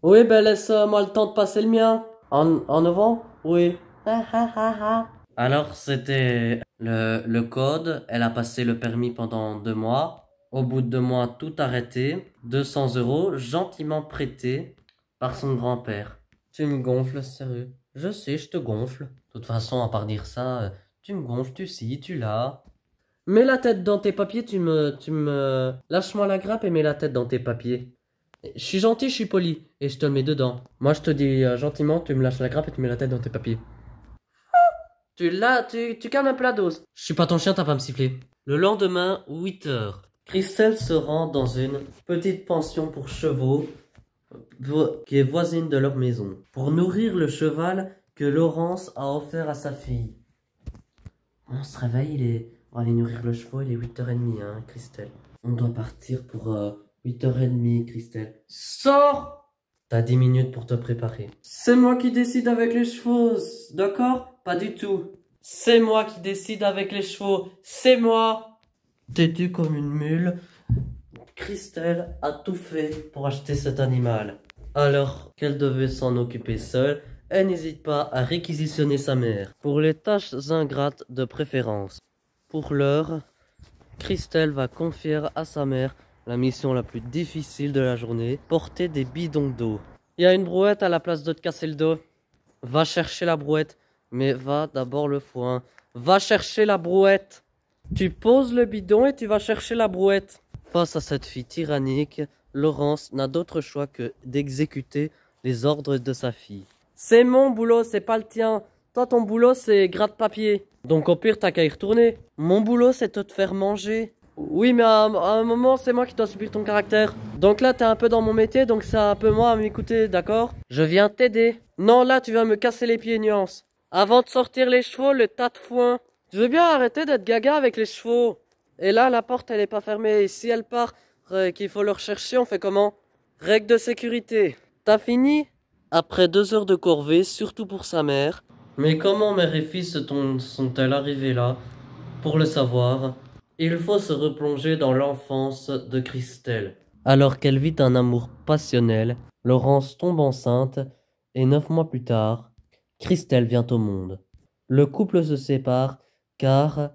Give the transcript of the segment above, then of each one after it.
Oui, ben laisse-moi le temps de passer le mien. En novembre? Oui. Ah, ah, ah, ah. Alors, c'était le code. Elle a passé le permis pendant 2 mois. Au bout de 2 mois, tout arrêté. 200 euros gentiment prêtés par son grand-père. Tu me gonfles, sérieux. Je sais, je te gonfle. De toute façon, à part dire ça, tu me gonfles, tu ci, tu là. Mets la tête dans tes papiers, Lâche-moi la grappe et mets la tête dans tes papiers. Je suis gentil, je suis poli, et je te le mets dedans. Moi, je te dis gentiment, tu me lâches la grappe et tu mets la tête dans tes papiers. Tu calmes un peu la dose. Je suis pas ton chien, t'as pas à me siffler. Le lendemain, 8 heures. Christelle se rend dans une petite pension pour chevaux qui est voisine de leur maison, pour nourrir le cheval que Laurence a offert à sa fille. On se réveille, on va aller nourrir le cheval, il est 8h30, hein, Christelle. On doit partir pour 8h30, Christelle. Sors! T'as 10 minutes pour te préparer. C'est moi qui décide avec les chevaux, d'accord? Pas du tout. C'est moi qui décide avec les chevaux, c'est moi! Têtue comme une mule, Christelle a tout fait pour acheter cet animal. Alors qu'elle devait s'en occuper seule, elle n'hésite pas à réquisitionner sa mère, pour les tâches ingrates de préférence. Pour l'heure, Christelle va confier à sa mère la mission la plus difficile de la journée, porter des bidons d'eau. Il y a une brouette à la place de te casser le dos. Va chercher la brouette, mais va d'abord le foin. Va chercher la brouette. Tu poses le bidon et tu vas chercher la brouette. Face à cette fille tyrannique, Laurence n'a d'autre choix que d'exécuter les ordres de sa fille. C'est mon boulot, c'est pas le tien. Toi, ton boulot, c'est gratte-papier. Donc au pire, t'as qu'à y retourner. Mon boulot, c'est de te faire manger. Oui, mais à un moment, c'est moi qui dois subir ton caractère. Donc là, t'es un peu dans mon métier, donc c'est un peu moi à m'écouter, d'accord? Je viens t'aider. Non, là, tu viens me casser les pieds, nuance. Avant de sortir les chevaux, le tas de foin. Tu veux bien arrêter d'être gaga avec les chevaux? Et là, la porte, elle est pas fermée. Et si elle part, qu'il faut le rechercher, on fait comment? Règle de sécurité. T'as fini? Après 2 heures de corvée, surtout pour sa mère. Mais comment mère et fils sont-elles arrivées là? Pour le savoir, il faut se replonger dans l'enfance de Christelle. Alors qu'elle vit un amour passionnel, Laurence tombe enceinte et 9 mois plus tard, Christelle vient au monde. Le couple se sépare car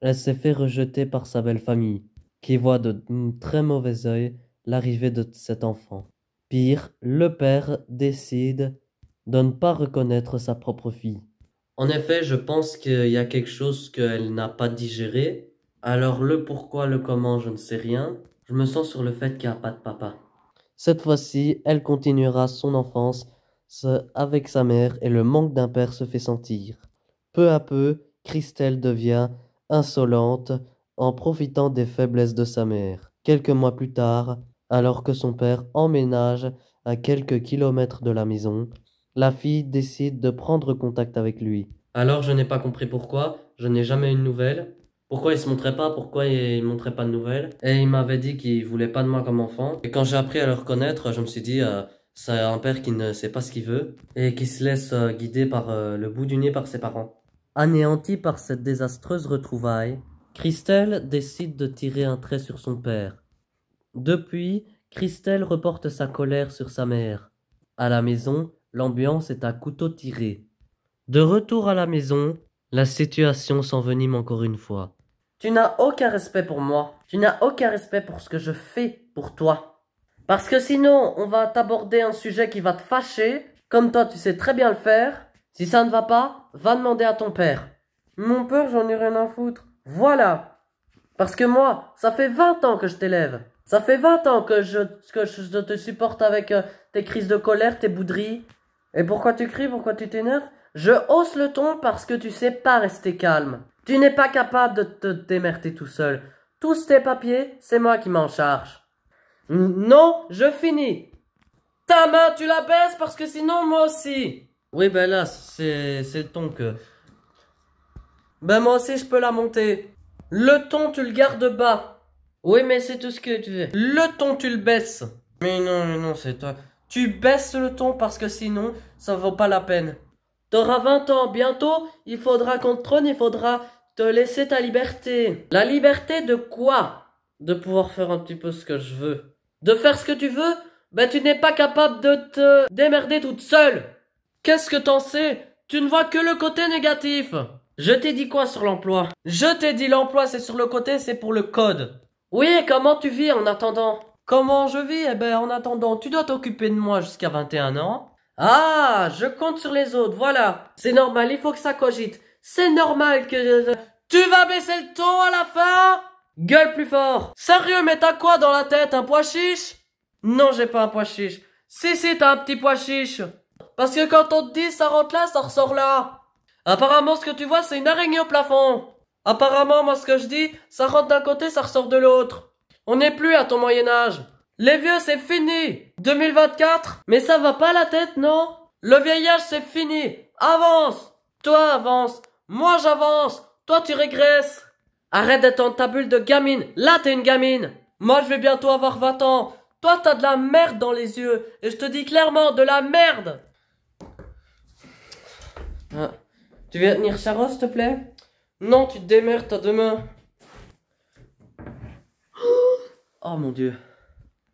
elle s'est fait rejeter par sa belle famille, qui voit de très mauvais œil l'arrivée de cet enfant. Pire, le père décide de ne pas reconnaître sa propre fille. En effet, je pense qu'il y a quelque chose qu'elle n'a pas digéré. Alors le pourquoi, le comment, je ne sais rien. Je me sens sur le fait qu'il n'y a pas de papa. Cette fois-ci, elle continuera son enfance avec sa mère et le manque d'un père se fait sentir. Peu à peu, Christelle devient insolente en profitant des faiblesses de sa mère. Quelques mois plus tard, alors que son père emménage à quelques kilomètres de la maison, la fille décide de prendre contact avec lui. Alors je n'ai pas compris pourquoi, je n'ai jamais eu de nouvelles. Pourquoi il se montrait pas, pourquoi il montrait pas de nouvelles. Et il m'avait dit qu'il voulait pas de moi comme enfant. Et quand j'ai appris à le reconnaître, je me suis dit, c'est un père qui ne sait pas ce qu'il veut et qui se laisse guider par le bout du nez par ses parents. Anéantie par cette désastreuse retrouvaille, Christelle décide de tirer un trait sur son père. Depuis, Christelle reporte sa colère sur sa mère. À la maison, l'ambiance est à couteau tiré. De retour à la maison, la situation s'envenime encore une fois. Tu n'as aucun respect pour moi. Tu n'as aucun respect pour ce que je fais pour toi. Parce que sinon, on va t'aborder un sujet qui va te fâcher. Comme toi, tu sais très bien le faire. Si ça ne va pas, va demander à ton père. Mon père, j'en ai rien à foutre. Voilà. Parce que moi, ça fait 20 ans que je t'élève. Ça fait 20 ans que je te supporte avec tes crises de colère, tes bouderies. Et pourquoi tu cries, pourquoi tu t'énerves? Je hausse le ton parce que tu sais pas rester calme. Tu n'es pas capable de te démerder tout seul. Tous tes papiers, c'est moi qui m'en charge. Non, je finis. Ta main, tu la baisses parce que sinon moi aussi. Oui, ben là, c'est le ton que... Ben moi aussi, je peux la monter. Le ton, tu le gardes bas. Oui, mais c'est tout ce que tu veux. Le ton, tu le baisses. Mais non, c'est toi. Tu baisses le ton parce que sinon, ça vaut pas la peine. T'auras 20 ans, bientôt, il faudra qu'on te trône, il faudra te laisser ta liberté. La liberté de quoi? De pouvoir faire un petit peu ce que je veux. De faire ce que tu veux? Ben tu n'es pas capable de te démerder toute seule. Qu'est-ce que t'en sais? Tu ne vois que le côté négatif. Je t'ai dit quoi sur l'emploi? Je t'ai dit l'emploi c'est sur le côté, c'est pour le code. Oui, et comment tu vis en attendant? Comment je vis? Eh ben en attendant, tu dois t'occuper de moi jusqu'à 21 ans. Ah, je compte sur les autres, voilà. C'est normal, il faut que ça cogite. C'est normal que... Tu vas baisser le ton à la fin? Gueule plus fort. Sérieux, mais t'as quoi dans la tête? Un pois chiche? Non, j'ai pas un pois chiche. Si, t'as un petit pois chiche. Parce que quand on te dit ça rentre là, ça ressort là. Apparemment, ce que tu vois, c'est une araignée au plafond. Apparemment, moi, ce que je dis, ça rentre d'un côté, ça ressort de l'autre. On n'est plus à ton Moyen-Âge. Les vieux, c'est fini. 2024? Mais ça va pas la tête, non? Le vieillage, c'est fini. Avance. Toi, avance. Moi, j'avance. Toi, tu régresses. Arrête d'être dans ta bulle de gamine. Là, t'es une gamine. Moi, je vais bientôt avoir 20 ans. Toi, t'as de la merde dans les yeux. Et je te dis clairement, de la merde. Ah. Tu viens tenir Charo, s'il te plaît? Non, tu te démerdes, t'as demain. Oh mon Dieu.